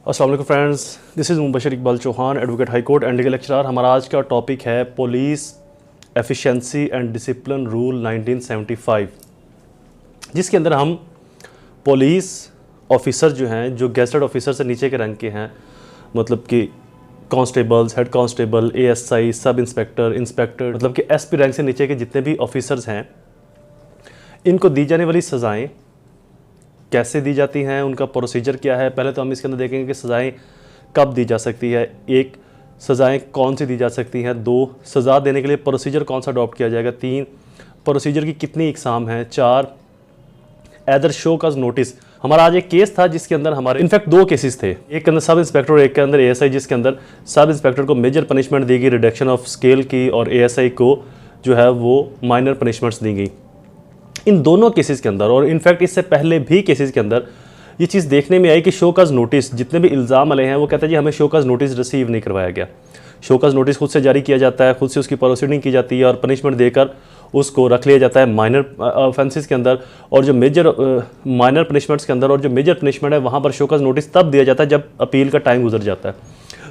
अस्सलाम वालेकुम friends, this is Mubashar Iqbal Chauhan, advocate high court and legal lecturer. हमारा आज का टॉपिक है police efficiency and discipline rule 1975, जिसके अंदर हम पुलिस ऑफिसर जो हैं, जो गेस्टेड ऑफिसर से नीचे के रैंक के हैं, मतलब कि constables, head constable, ASI, sub inspector, inspector, मतलब कि एसपी रैंक से नीचे के जितने भी ऑफिसर्स हैं, इनको दी जाने वाली सज़ाएँ कैसे दी जाती हैं, उनका प्रोसीजर क्या है। पहले तो हम इसके अंदर देखेंगे कि सज़ाएं कब दी जा सकती है, एक सज़ाएं कौन सी दी जा सकती हैं, दो सज़ा देने के लिए प्रोसीजर कौन सा अडॉप्ट किया जाएगा, तीन प्रोसीजर की कितनी इकसाम है, चार एदर शो का नोटिस। हमारा आज एक केस था जिसके अंदर हमारे इनफैक्ट दो केसेस थे, एक के अंदर सब इंस्पेक्टर और एक के अंदर एएसआई, जिसके अंदर सब इंस्पेक्टर को मेजर पनिशमेंट दी गई रिडक्शन ऑफ स्केल की, और एएसआई को जो है वो माइनर पनिशमेंट्स दी गई। इन दोनों केसेस के अंदर, और इनफैक्ट इससे पहले भी केसेस के अंदर, ये चीज़ देखने में आई कि शोकाज नोटिस, जितने भी इल्ज़ाम वाले हैं वो कहते हैं जी हमें शोकाज नोटिस रिसीव नहीं करवाया गया। शोकाज नोटिस खुद से जारी किया जाता है, खुद से उसकी प्रोसीडिंग की जाती है और पनिशमेंट देकर उसको रख लिया जाता है माइनर ऑफेंसेस के अंदर, और जो मेजर माइनर पनिशमेंट्स के अंदर और जो मेजर पनिशमेंट है वहाँ पर शोकाज नोटिस तब दिया जाता है जब अपील का टाइम गुजर जाता है।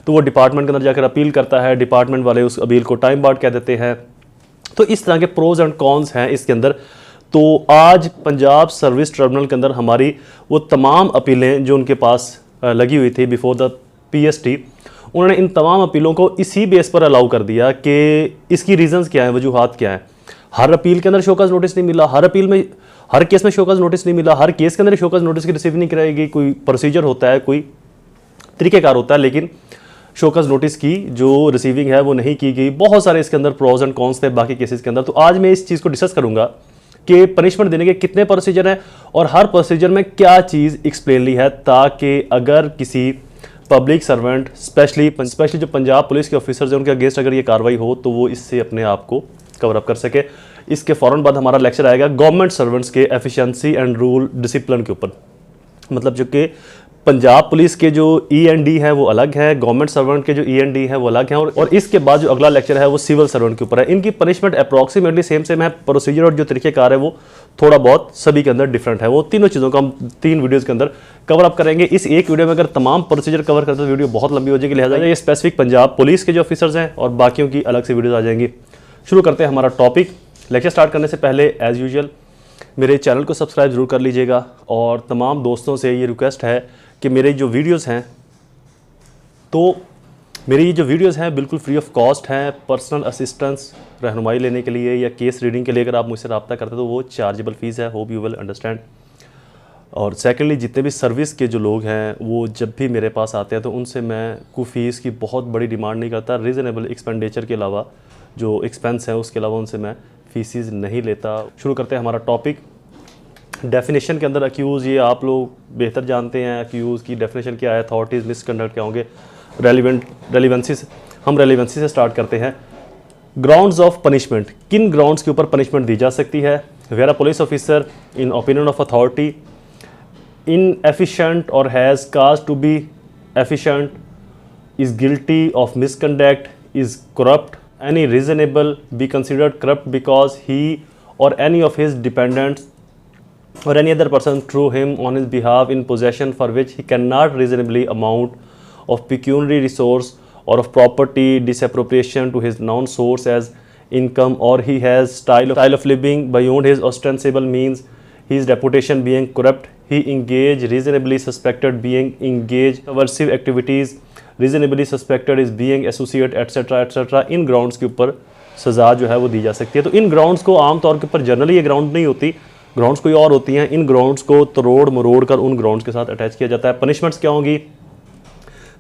तो वो डिपार्टमेंट के अंदर जाकर अपील करता है, डिपार्टमेंट वाले उस अपील को टाइम बार्ड कह देते हैं। तो इस तरह के प्रोज एंड कॉन्स हैं इसके अंदर। तो आज पंजाब सर्विस ट्रिब्यूनल के अंदर हमारी वो तमाम अपीलें जो उनके पास लगी हुई थी बिफोर द पीएसटी, उन्होंने इन तमाम अपीलों को इसी बेस पर अलाउ कर दिया कि इसकी रीजंस क्या हैं, वजूहात क्या हैं। हर अपील के अंदर शोकाज नोटिस नहीं मिला, हर अपील में, हर केस में शोकाज नोटिस नहीं मिला, हर केस के अंदर शोकाज नोटिस की रिसीव नहीं कराएगी। कोई प्रोसीजर होता है, कोई तरीक़ेकार होता है, लेकिन शोकाज नोटिस की जो रिसीविंग है वो नहीं की गई। बहुत सारे इसके अंदर प्रोज एंड कॉन्स थे बाकी केसेस के अंदर। तो आज मैं इस चीज़ को डिस्कस करूँगा कि पनिशमेंट देने के कितने प्रोसीजर हैं और हर प्रोसीजर में क्या चीज़ एक्सप्लेनली है, ताकि अगर किसी पब्लिक सर्वेंट स्पेशली जो पंजाब पुलिस के ऑफिसर्स हैं उनके अगेंस्ट अगर ये कार्रवाई हो तो वो इससे अपने आप को कवर अप कर सके। इसके फ़ौरन बाद हमारा लेक्चर आएगा गवर्नमेंट सर्वेंट्स के एफिशिएंसी एंड रूल डिसिप्लिन के ऊपर, मतलब जो कि पंजाब पुलिस के जो ई.एन.डी. हैं वो अलग है, गवर्नमेंट सर्वेंट के जो ई.एन.डी. हैं वो अलग हैं, और इसके बाद जो अगला लेक्चर है वो सिविल सर्वेंट के ऊपर है। इनकी पनिशमेंट अप्रॉक्सीमेटली सेम है, प्रोसीजर और जो तरीक़ेकार है वो थोड़ा बहुत सभी के अंदर डिफरेंट है। वो तीनों चीज़ों को हम 3 वीडियोज़ के अंदर कवर अप करेंगे। इस एक वीडियो में अगर तमाम प्रोसीजर कवर करते तो वीडियो बहुत लंबी हो जाएगी, लिहाजा ये स्पेसिफिक पंजाब पुलिस के जो ऑफिसर्स हैं और बाकियों की अलग से वीडियोज़ आ जाएंगी। शुरू करते हैं हमारा टॉपिक। लेक्चर स्टार्ट करने से पहले एज़ यूजुअल मेरे चैनल को सब्सक्राइब ज़रूर कर लीजिएगा, और तमाम दोस्तों से ये रिक्वेस्ट है कि मेरे जो वीडियोस हैं, तो मेरी ये जो वीडियोस हैं बिल्कुल फ्री ऑफ कॉस्ट हैं। पर्सनल असिस्टेंस रहनुमाई लेने के लिए या केस रीडिंग के लिए अगर आप मुझसे रब्ता करते हैं तो वो चार्जेबल फ़ीस है, होप यू विल अंडरस्टैंड। और सेकेंडली, जितने भी सर्विस के जो लोग हैं वो जब भी मेरे पास आते हैं तो उनसे मैं कोई फ़ीस की बहुत बड़ी डिमांड नहीं करता। रीज़नेबल एक्सपेंडिचर के अलावा, जो एक्सपेंस है उसके अलावा उनसे मैं फ़ीसिस नहीं लेता। शुरू करते हैं हमारा टॉपिक। डेफिनेशन के अंदर अक्यूज़, ये आप लोग बेहतर जानते हैं अक्यूज़ की डेफिनेशन क्या है, अथॉरिटीज़ मिसकंडक्ट क्या होंगे, रेलिवेंसी हम रेलिवेंसी से स्टार्ट करते हैं। ग्राउंड्स ऑफ पनिशमेंट, किन ग्राउंड्स के ऊपर पनिशमेंट दी जा सकती है। Where a police officer in opinion of authority inefficient और has cause to be efficient, is guilty of misconduct, is corrupt, any reasonable be considered corrupt because he or any of his dependents or any other person through him on his behalf in possession for which he cannot reasonably amount of pecuniary resource or of property disappropriation to his known source as income, or he has style of living beyond his ostensible means, his reputation being corrupt, he engage reasonably suspected being engage subversive activities, reasonably suspected is being associate etcetera etcetera. In grounds के ऊपर सज़ा जो है वो दी जा सकती है। तो इन ग्राउंड्स को आमतौर के ऊपर जनरली ये ग्राउंड नहीं होती, ग्राउंड्स कोई और होती हैं। इन ग्राउंड्स को तोड़ मरोड़ कर उन ग्राउंड्स के साथ अटैच किया जाता है। पनिशमेंट्स क्या होंगी?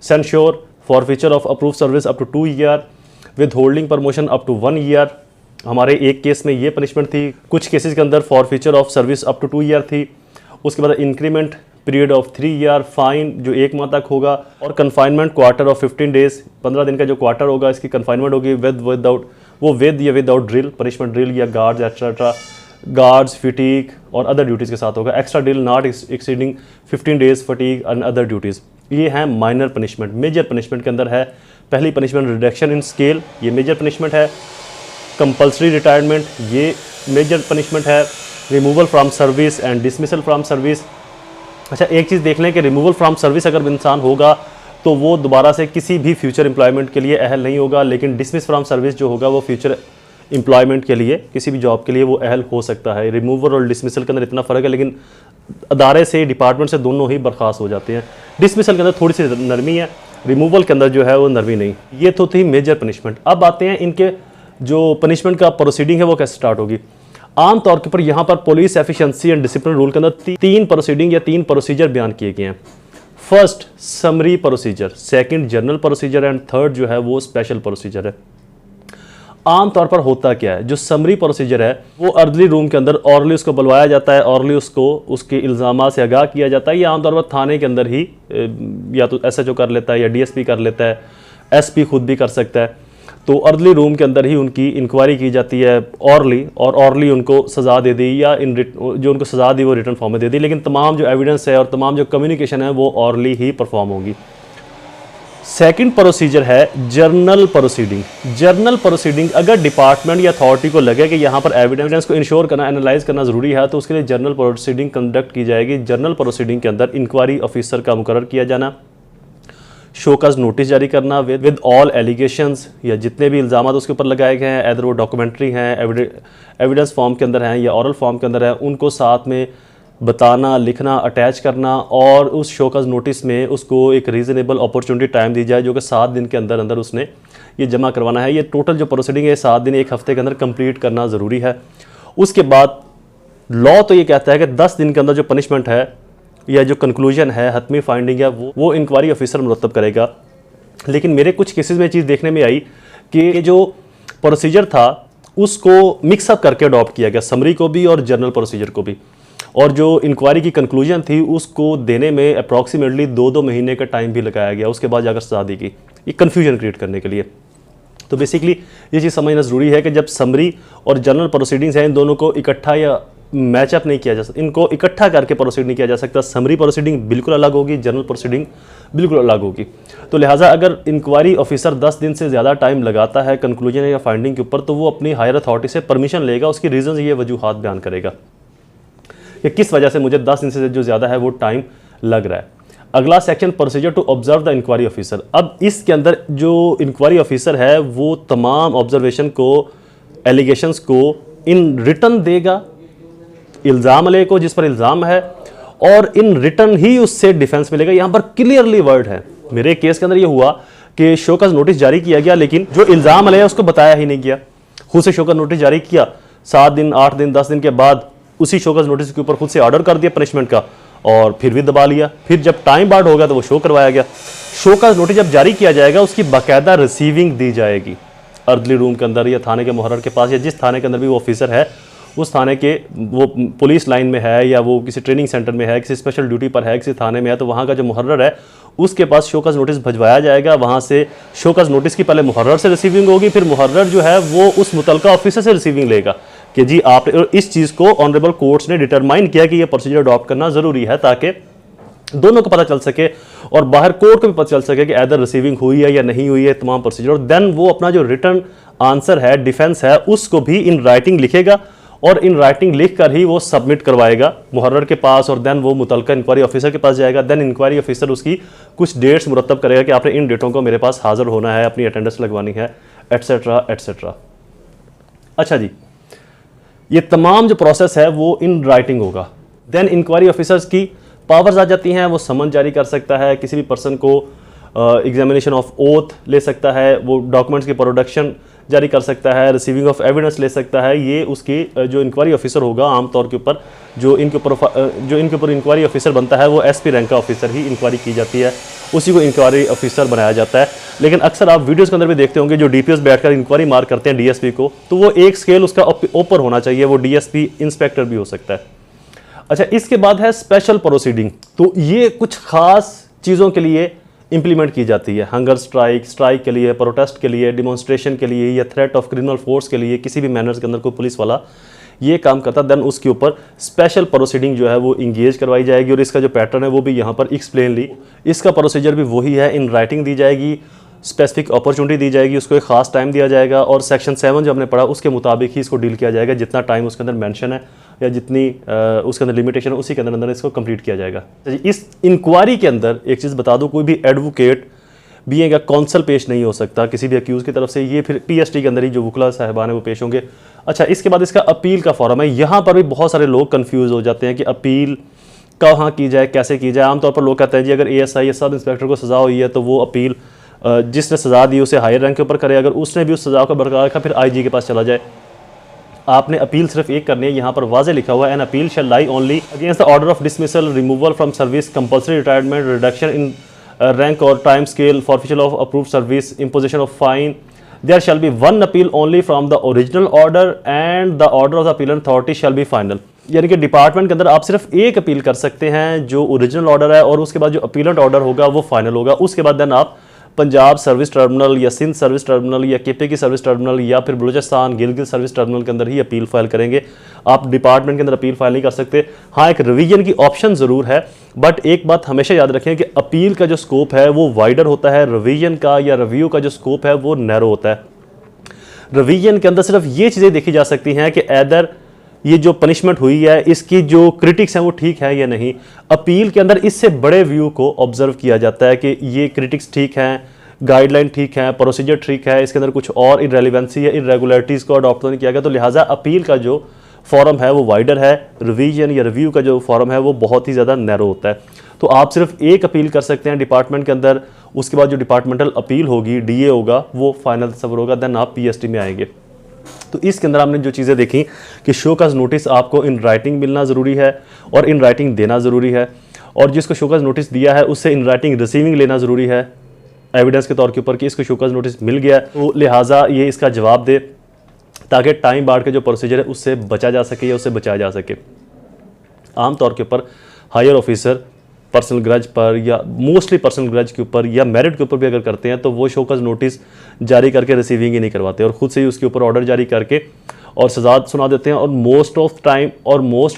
Censure, forfeiture of approve service up to 2 year, with holding promotion up to 1 year. हमारे एक केस में ये पनिशमेंट थी, कुछ केसेस के अंदर forfeiture of service up to 2 year थी। उसके बाद increment period of 3 year, fine जो 1 माह तक होगा, और कन्फाइनमेंट क्वार्टर ऑफ 15 डेज, 15 दिन का जो क्वार्टर होगा इसकी कन्फाइनमेंट होगी विदाउट, वो विद या विदाउट ड्रिल, पनिशमेंट ड्रिल या गार्ड्स एट्सेट्रा, गार्ड्स, फटीग और अदर ड्यूटीज़ के साथ होगा। Extra drill not exceeding 15 days, fatigue and other duties. ये हैं माइनर पनिशमेंट। मेजर पनिशमेंट के अंदर है पहली पनिशमेंट रिडक्शन इन स्केल, ये मेजर पनिशमेंट है। कंपल्सरी रिटायरमेंट, ये मेजर पनिशमेंट है। Removal from service and dismissal from service, अच्छा, एक चीज़ देख लें कि रिमूवल फ्रॉम सर्विस अगर इंसान होगा तो वो दोबारा से किसी भी फ्यूचर एम्प्लॉयमेंट के लिए अहल नहीं होगा, लेकिन डिसमिस फ्रॉम सर्विस जो होगा वो फ्यूचर एम्प्लॉयमेंट के लिए, किसी भी जॉब के लिए वो अहल हो सकता है। रिमूवल और डिसमिसल के अंदर इतना फ़र्क है, लेकिन अदारे से, डिपार्टमेंट से दोनों ही बर्खास्त हो जाते हैं। डिसमिसल के अंदर थोड़ी सी नरमी है, रिमूवल के अंदर जो है वो नरमी नहीं। ये तो थी मेजर पनिशमेंट। अब आते हैं इनके जो पनिशमेंट का प्रोसीडिंग है वो कैसे स्टार्ट होगी। आम तौर के ऊपर यहाँ पर police efficiency and discipline rule के अंदर तीन प्रोसीडिंग या तीन प्रोसीजर बयान किए गए हैं। First summary procedure, second general procedure and third जो है वो स्पेशल प्रोसीजर है। आम तौर पर होता क्या है, जो समरी प्रोसीजर है वो अर्दली रूम के अंदर ऑरली उसको बुलवाया जाता है, ऑरली उसको उसके इल्ज़ामात से आगाह किया जाता है। या आमतौर पर थाने के अंदर ही या तो एसएचओ कर लेता है या डीएसपी कर लेता है, एसपी खुद भी कर सकता है। तो अर्दली रूम के अंदर ही उनकी इंक्वायरी की जाती है ऑरली, और ऑरली उनको सज़ा दे दी या जो उनको सज़ा दी वो रिटर्न फॉर्म में दे दी, लेकिन तमाम जो एविडेंस है और तमाम जो कम्युनिकेशन है वो ऑरली ही परफॉर्म होगी। सेकंड प्रोसीजर है जर्नल प्रोसीडिंग। जर्नल प्रोसीडिंग अगर डिपार्टमेंट या अथॉरिटी को लगे कि यहाँ पर एविडेंस को इंश्योर करना, एनालाइज करना ज़रूरी है, तो उसके लिए जर्नल प्रोसीडिंग कंडक्ट की जाएगी। जर्नल प्रोसीडिंग के अंदर इंक्वायरी ऑफिसर का मुकर्रर किया जाना, शोकस नोटिस जारी करना विद ऑल एलिगेशंस, या जितने भी इल्ज़ाम उसके ऊपर लगाए गए हैं, अदर वो डॉक्यूमेंट्री हैं, एविडेंस फॉर्म के अंदर हैं या ऑरल फॉर्म के अंदर हैं, उनको साथ में बताना, लिखना, अटैच करना, और उस शोकस नोटिस में उसको एक रीज़नेबल अपॉर्चुनिटी टाइम दी जाए जो कि 7 दिन के अंदर अंदर उसने ये जमा करवाना है। ये टोटल जो प्रोसीडिंग है 7 दिन 1 हफ्ते के अंदर कंप्लीट करना ज़रूरी है। उसके बाद लॉ तो ये कहता है कि 10 दिन के अंदर जो पनिशमेंट है या जो कंक्लूजन है, हतमी फाइंडिंग है, वो इंक्वायरी ऑफिसर मुरतब करेगा। लेकिन मेरे कुछ केसेस में चीज़ देखने में आई कि जो प्रोसीजर था उसको मिक्सअप करके अडॉप्ट किया गया, समरी को भी और जर्नल प्रोसीजर को भी, और जो इंक्वायरी की कंक्लूजन थी उसको देने में अप्रॉक्सीमेटली 2-2 महीने का टाइम भी लगाया गया, उसके बाद जाकर सजा दी गई, ये कन्फ्यूजन क्रिएट करने के लिए। तो बेसिकली ये चीज़ समझना ज़रूरी है कि जब समरी और जनरल प्रोसीडिंग्स हैं, इन दोनों को इकट्ठा या मैचअप नहीं किया जा सकता, इनको इकट्ठा करके प्रोसीड नहीं किया जा सकता। समरी प्रोसीडिंग बिल्कुल अलग होगी, जनरल प्रोसीडिंग बिल्कुल अलग होगी। तो लिहाजा अगर इंक्वायरी ऑफिसर 10 दिन से ज़्यादा टाइम लगाता है कंक्लूजन या फाइंडिंग के ऊपर, तो वो अपनी हायर अथॉरिटी से परमिशन लेगा, उसकी रीज़न ये वजूहात बयान करेगा कि किस वजह से मुझे 10 दिन से जो ज़्यादा है वो टाइम लग रहा है। अगला section procedure to observe the inquiry officer. अब इसके अंदर जो इंक्वायरी ऑफिसर है वो तमाम ऑब्जर्वेशन को, एलिगेशंस को इन रिटर्न देगा इल्ज़ाम ले को जिस पर इल्ज़ाम है, और इन रिटर्न ही उससे डिफेंस मिलेगा। यहाँ पर क्लियरली वर्ड है। मेरे केस के अंदर ये हुआ कि शोकस नोटिस जारी किया गया, लेकिन जो इल्ज़ाम ले उसको बताया ही नहीं गया। खुद से शोकस नोटिस जारी किया, 7 दिन 8 दिन 10 दिन के बाद उसी शोकस नोटिस के ऊपर खुद से ऑर्डर कर दिया पनिशमेंट का, और फिर भी दबा लिया। फिर जब टाइम बार्ड हो गया तो वो शो करवाया गया। शोकस नोटिस जब जारी किया जाएगा उसकी बाकायदा रिसीविंग दी जाएगी अर्दली रूम के अंदर या थाने के मुहर्रर के पास, या जिस थाने के अंदर भी वो ऑफिसर है उस थाने के, वो पुलिस लाइन में है या वो किसी ट्रेनिंग सेंटर में है, किसी स्पेशल ड्यूटी पर है, किसी थाने में है, तो वहाँ का जो मुहर्रर है उसके पास शोकस नोटिस भिजवाया जाएगा। वहाँ से शोकस नोटिस की पहले मुहर्रर से रिसीविंग होगी, फिर मुहर्रर जो है वो उस मुतलका ऑफिसर से रिसीविंग लेगा कि जी आप इस चीज़ को ऑनरेबल कोर्ट्स ने डिटरमाइन किया कि ये प्रोसीजर अडॉप्ट करना ज़रूरी है, ताकि दोनों को पता चल सके और बाहर कोर्ट को भी पता चल सके कि एदर रिसीविंग हुई है या नहीं हुई है तमाम प्रोसीजर। और देन वो अपना जो रिटर्न आंसर है, डिफेंस है, उसको भी इन राइटिंग लिखेगा, और इन राइटिंग लिख कर ही वो सबमिट करवाएगा मुहर्रर के पास, और देन वो मुतलका इंक्वायरी ऑफिसर के पास जाएगा। देन इंक्वायरी ऑफिसर उसकी कुछ डेट्स मुरतब करेगा कि आपने इन डेटों को मेरे पास हाजिर होना है, अपनी अटेंडेंस लगवानी है, एट्सेट्रा एट्सेट्रा। अच्छा जी, ये तमाम जो प्रोसेस है वो इन राइटिंग होगा। देन इंक्वायरी ऑफिसर्स की पावर्स आ जाती हैं, वो समन जारी कर सकता है, किसी भी पर्सन को एग्जामिनेशन ऑफ ओथ ले सकता है, वो डॉक्यूमेंट्स की प्रोडक्शन जारी कर सकता है, रिसीविंग ऑफ एविडेंस ले सकता है। ये उसकी जो इंक्वायरी ऑफिसर होगा आमतौर के ऊपर जो इनके ऊपर इंक्वायरी ऑफिसर बनता है वो एसपी रैंक का ऑफिसर ही इंक्वायरी की जाती है, उसी को इंक्वायरी ऑफिसर बनाया जाता है। लेकिन अक्सर आप वीडियोस के अंदर भी देखते होंगे जो डीपीएस बैठकर इंक्वायरी मार करते हैं डीएसपी को, तो वो एक स्केल उसका ऊपर होना चाहिए, वो डीएसपी इंस्पेक्टर भी हो सकता है। अच्छा, इसके बाद है स्पेशल प्रोसीडिंग। तो ये कुछ खास चीज़ों के लिए इंप्लीमेंट की जाती है, हंगर स्ट्राइक के लिए, प्रोटेस्ट के लिए, डिमॉन्स्ट्रेशन के लिए, या थ्रेट ऑफ क्रिमिनल फोर्स के लिए, किसी भी मैनर्स के अंदर कोई पुलिस वाला ये काम करता, देन उसके ऊपर स्पेशल प्रोसीडिंग जो है वो इंगेज करवाई जाएगी। और इसका जो पैटर्न है वो भी यहाँ पर एक्सप्लेनली, इसका प्रोसीजर भी वही है, इन राइटिंग दी जाएगी, स्पेसिफिक अपॉर्चुनिटी दी जाएगी, उसको एक ख़ास टाइम दिया जाएगा और सेक्शन 7 जो हमने पढ़ा उसके मुताबिक ही इसको डील किया जाएगा। जितना टाइम उसके अंदर मेंशन है या जितनी उसके अंदर लिमिटेशन है उसी के अंदर इसको कंप्लीट किया जाएगा। इस इंक्वायरी के अंदर एक चीज़ बता दूँ, कोई भी एडवोकेट बीइंग अ कौंसल पेश नहीं हो सकता किसी भी अक्यूज़ की तरफ से। ये फिर पीएसटी के अंदर ही जो वकला साहिबान है वो पेश होंगे। अच्छा, इसके बाद इसका अपील का फॉरम है। यहाँ पर भी बहुत सारे लोग कंफ्यूज हो जाते हैं कि अपील कहाँ की जाए, कैसे की जाए। आमतौर पर लोग कहते हैं जी अगर एएसआई या सब इंस्पेक्टर को सज़ा हुई है तो वो अपील जिसने सज़ा दी उसे हायर रैंक के ऊपर करे, अगर उसने भी उस सज़ा को बरकरार रखा फिर आईजी के पास चला जाए। आपने अपील सिर्फ एक करनी है। यहाँ पर वाजे लिखा हुआ है an appeal shall lie only against the order of dismissal, removal from service, compulsory retirement, reduction in rank or time scale, forfeiture of approved service, imposition of fine. There shall be one appeal only from the original order and the order of the appeal authority shall be final. यानी कि department के अंदर आप सिर्फ एक appeal कर सकते हैं जो ओरिजिनल ऑर्डर है और उसके बाद जो अपीलेंट ऑर्डर होगा वो फाइनल होगा। उसके बाद देन आप पंजाब सर्विस टर्मिनल या सिंध सर्विस टर्मिनल या केपी की सर्विस टर्मिनल या फिर बलूचिस्तान गिलगित सर्विस टर्मिनल के अंदर ही अपील फाइल करेंगे। आप डिपार्टमेंट के अंदर अपील फाइल नहीं कर सकते। हाँ, एक रिवीजन की ऑप्शन ज़रूर है, बट एक बात हमेशा याद रखें कि अपील का जो स्कोप है वो वाइडर होता है, रिवीजन का या रिव्यू का जो स्कोप है वो नैरो होता है। रिवीजन के अंदर सिर्फ ये चीज़ें देखी जा सकती हैं कि एदर ये जो पनिशमेंट हुई है इसकी जो क्रिटिक्स हैं वो ठीक है या नहीं। अपील के अंदर इससे बड़े व्यू को ऑब्जर्व किया जाता है कि ये क्रिटिक्स ठीक हैं, गाइडलाइन ठीक है, प्रोसीजर ठीक है, इसके अंदर कुछ और इरेलीवेंसी या इरेगुलरिटीज़ को अडॉप्ट नहीं किया गया। तो लिहाजा अपील का जो फॉरम है वो वाइडर है, रिवीजन या रिव्यू का जो फॉरम है वो बहुत ही ज़्यादा नैरो होता है। तो आप सिर्फ एक अपील कर सकते हैं डिपार्टमेंट के अंदर। उसके बाद जो डिपार्टमेंटल अपील होगी, डीए होगा, वो फाइनल तस्वर होगा, देन आप पीएसटी में आएंगे। तो इसके अंदर हमने जो चीज़ें देखी कि शोकॉज नोटिस आपको इन राइटिंग मिलना ज़रूरी है और इन राइटिंग देना ज़रूरी है, और जिसको शोकॉज नोटिस दिया है उससे इन राइटिंग रिसीविंग लेना ज़रूरी है एविडेंस के तौर के ऊपर कि इसको शोकॉज नोटिस मिल गया, तो लिहाजा ये इसका जवाब दे ताकि टाइम बार्ड के जो प्रोसीजर है उससे बचा जा सके या उससे बचाया जा सके। आमतौर के ऊपर हायर ऑफिसर पर्सनल ग्रज पर या मोस्टली पर्सनल ग्रज के ऊपर या मेरिट के ऊपर भी अगर करते हैं तो वो शोकॉज नोटिस जारी करके रिसीविंग ही नहीं करवाते और ख़ुद से ही उसके ऊपर ऑर्डर जारी करके और सज़ा सुना देते हैं। और मोस्ट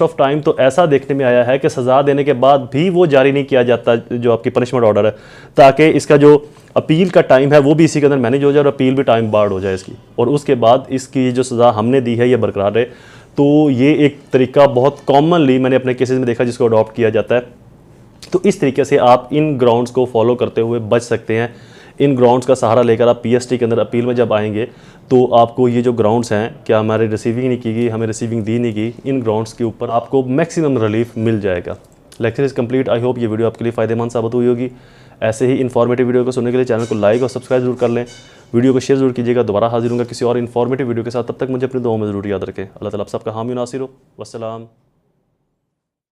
ऑफ टाइम तो ऐसा देखने में आया है कि सज़ा देने के बाद भी वो जारी नहीं किया जाता जो आपकी पनिशमेंट ऑर्डर है, ताकि इसका जो अपील का टाइम है वो भी इसी के अंदर मैनेज हो जाए और अपील भी टाइम बार्ड हो जाए इसकी, और उसके बाद इसकी जो सज़ा हमने दी है ये बरकरार रहे। तो ये एक तरीका बहुत कॉमनली मैंने अपने केसेस में देखा जिसको अडॉप्ट किया जाता है। तो इस तरीके से आप इन ग्राउंड्स को फॉलो करते हुए बच सकते हैं। इन ग्राउंड्स का सहारा लेकर आप पीएसटी के अंदर अपील में जब आएंगे तो आपको ये जो ग्राउंड्स हैं कि हमारे रिसीविंग नहीं की गई, हमें रिसीविंग दी नहीं गई, इन ग्राउंड्स के ऊपर आपको मैक्सिमम रिलीफ मिल जाएगा। Lecture is complete. I hope ये वीडियो आपके लिए फ़ायदेमंद साबित हुई होगी। ऐसे ही इन्फॉर्मेटिव वीडियो को सुनने के लिए चैनल को लाइक और सब्सक्राइब जरूर कर लें, वीडियो को शेयर जरूर कीजिएगा। दोबारा हाजिर होंगे किसी और इन्फॉर्मेटिव वीडियो के साथ, तब तक मुझे अपनी दुआओं में ज़रूर याद रखें। अल्लाह ताला आप सबका हामी नासिर हो। वस्सलाम।